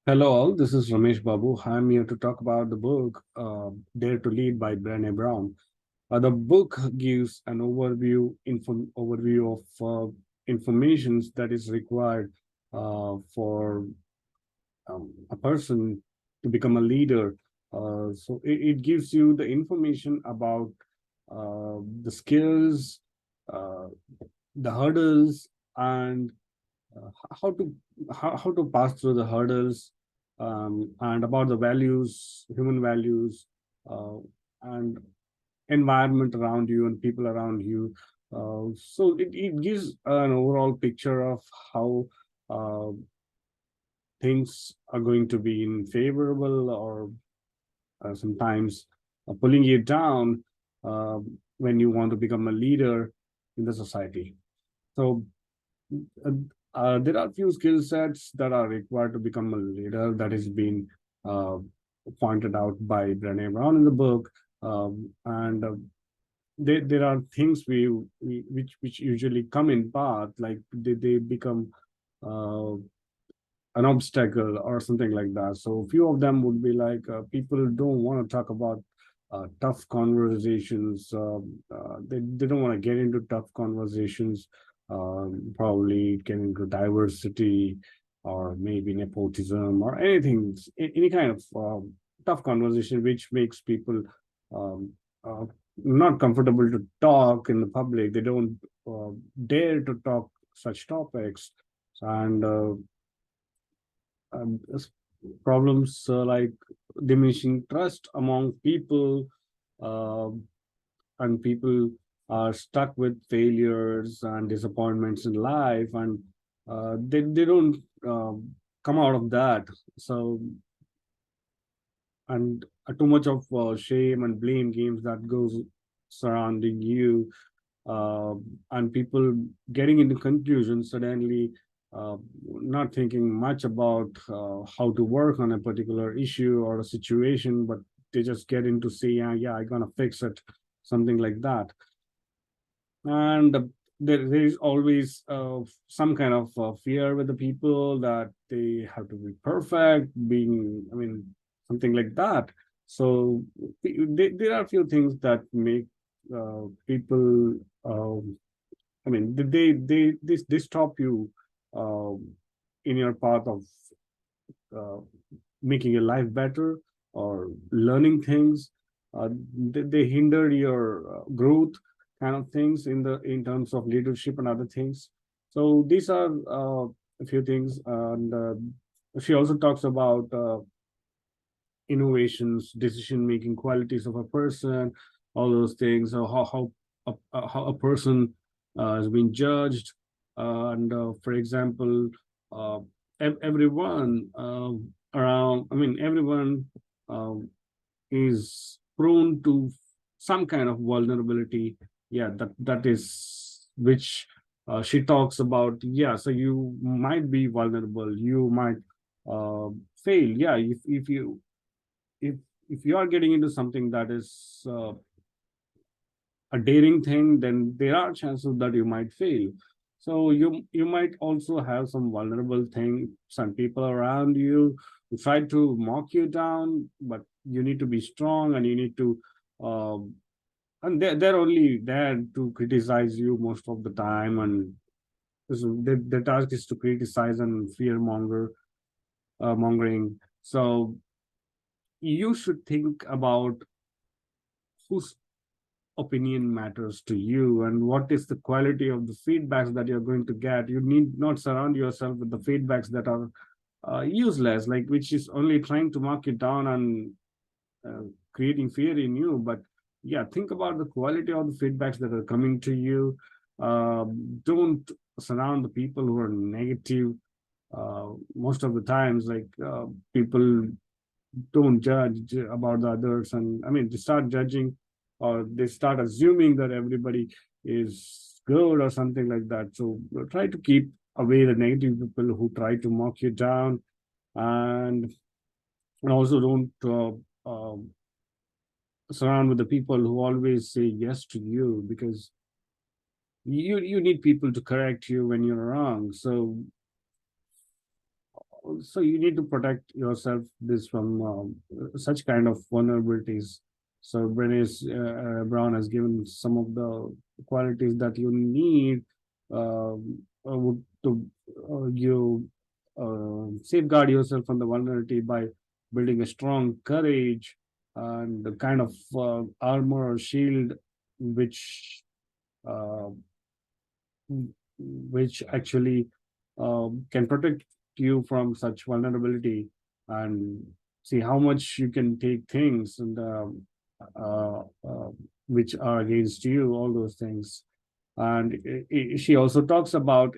Hello, all. This is Ramesh Babu. I'm here to talk about the book Dare to Lead by Brene Brown. The book gives an overview of informations that is required for a person to become a leader. So it gives you the information about the skills, uh, the hurdles, and how to how to pass through the hurdles, and about the values, human values, uh, and environment around you and people around you. So it gives an overall picture of how uh, things are going to be in favorable or sometimes pulling you down uh, when you want to become a leader in the society. So uh, there are few skill sets that are required to become a leader that is being uh, pointed out by Brene Brown in the book. And there are things which usually come in path, like they become uh, an obstacle or something like that. So few of them would be like people don't want to talk about tough conversations. They don't want to get into tough conversations. Probably get into diversity or maybe nepotism or anything, any kind of tough conversation which makes people um, uh, not comfortable to talk in the public. They don't dare to talk such topics, and problems like diminishing trust among people, uh, and people are stuck with failures and disappointments in life, and they don't come out of that. So, and too much of shame and blame games that goes surrounding you, uh, and people getting into conclusions suddenly, not thinking much about how to work on a particular issue or a situation, but they just get into say, yeah, I'm gonna fix it, something like that. And there is always some kind of fear with the people that they have to be perfect, being, I mean, something like that. So there are a few things that make people, I mean, they stop you um, in your path of uh, making your life better or learning things. They hinder your growth, kind of things in terms of leadership and other things. So these are a few things, and she also talks about innovations, decision making qualities of a person, all those things. So how a person has been judged, and for example, uh, everyone around. I mean, everyone is prone to some kind of vulnerability. Yeah, that is which she talks about. Yeah, so you might be vulnerable. You might uh, fail. Yeah, if if you are getting into something that is a daring thing, then there are chances that you might fail. So you might also have some vulnerable thing, some people around you who try to mock you down, but you need to be strong, and you need to and they're only there to criticize you most of the time, and so the task is to criticize and fear mongering. So you should think about whose opinion matters to you and what is the quality of the feedbacks that you're going to get. You need not surround yourself with the feedbacks that are useless, like which is only trying to mark you down and uh, creating fear in you. But yeah, think about the quality of the feedbacks that are coming to you. Don't surround the people who are negative. Most of the times, like people don't judge about the others, and I mean they start judging, or they start assuming that everybody is good or something like that. So try to keep away the negative people who try to mock you down, and also don't surround with the people who always say yes to you, because you need people to correct you when you're wrong. So so you need to protect yourself this from such kind of vulnerabilities. So Brown has given some of the qualities that you need to you safeguard yourself from the vulnerability by building a strong courage and the kind of armor or shield which uh, which actually can protect you from such vulnerability, and see how much you can take things and uh, uh, which are against you, all those things. And she also talks about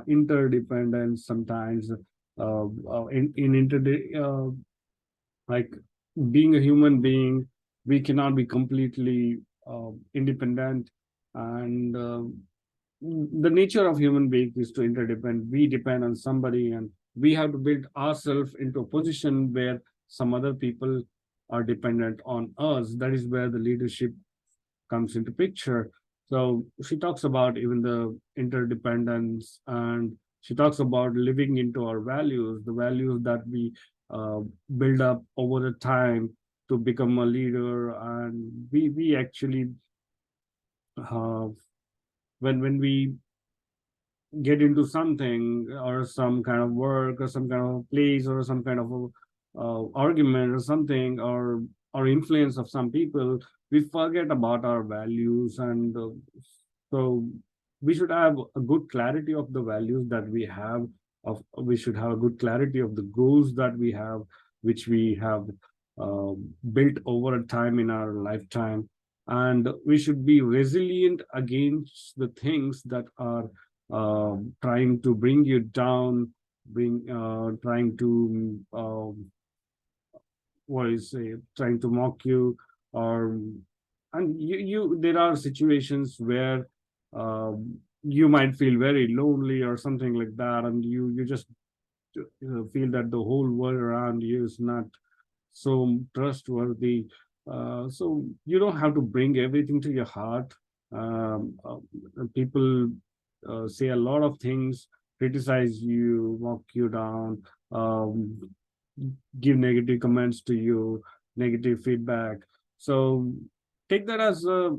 interdependence sometimes, in like being a human being, we cannot be completely independent, and the nature of human being is to interdepend. We depend on somebody, and we have to build ourselves into a position where some other people are dependent on us. That is where the leadership comes into picture. So she talks about even the interdependence, and she talks about living into our values, the values that we uh, build up over the time to become a leader. And we actually have, when we get into something or some kind of work or some kind of place or some kind of argument or something, or influence of some people, we forget about our values. And so we should have a good clarity of the values that we have, of we should have a good clarity of the goals that we have, which we have built over a time in our lifetime. And we should be resilient against the things that are trying to bring you down, trying to what is say, trying to mock you, or and you there are situations where you might feel very lonely or something like that, and you just feel that the whole world around you is not so trustworthy. So you don't have to bring everything to your heart. People say a lot of things, criticize you, mock you down, um, give negative comments to you, negative feedback. So take that as a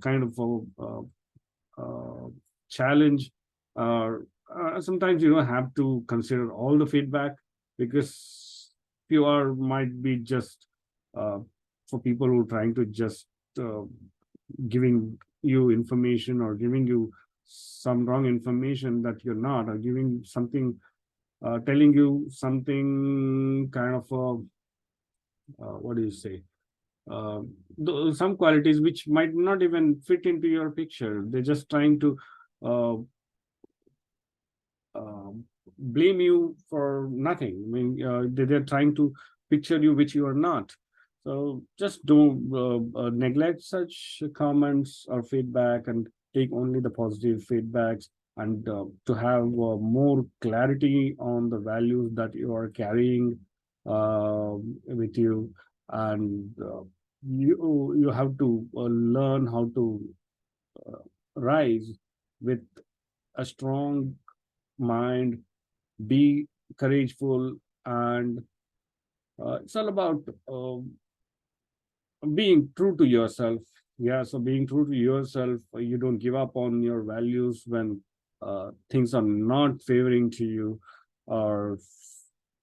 kind of a challenge. Uh, Sometimes you don't have to consider all the feedback, because you are might be just uh, for people who are trying to just uh, giving you information, or giving you some wrong information that you're not, or giving something, telling you something kind of what do you say, uh, some qualities which might not even fit into your picture. They're just trying to uh, blame you for nothing. I mean, they're trying to picture you which you are not. So just don't neglect such comments or feedback, and take only the positive feedbacks, and to have more clarity on the values that you are carrying with you. And you have to learn how to rise with a strong mind, be courageful, and it's all about being true to yourself. Yeah, so being true to yourself, you don't give up on your values when things are not favoring to you, or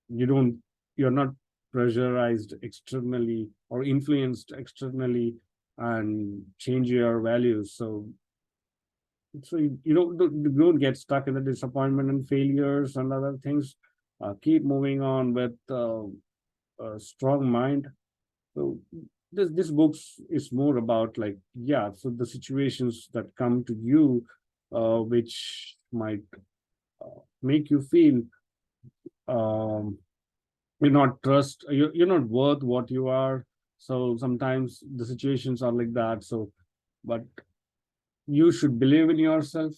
you don't, you're not pressurized externally or influenced externally, and change your values. So you don't get stuck in the disappointment and failures and other things. Keep moving on with a strong mind. So this books is more about, like, yeah, so the situations that come to you, which might make you feel um, you're not worth what you are. So sometimes the situations are like that. So but you should believe in yourself,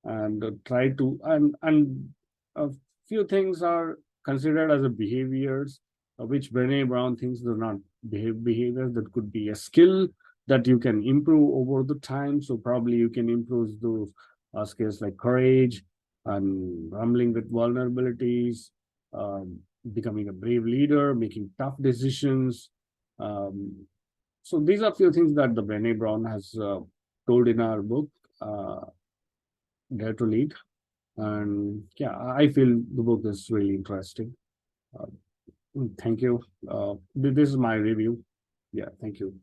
and try to, and a few things are considered as a behaviors, which Brene Brown thinks they're not behaviors. That could be a skill that you can improve over the time. So probably you can improve those skills like courage, and rumbling with vulnerabilities, um, becoming a brave leader, making tough decisions. Um, so these are few things that the Brene Brown has told in our book, uh, Dare to Lead. And yeah, I feel the book is really interesting. Uh, Thank you. This is my review. Yeah, thank you.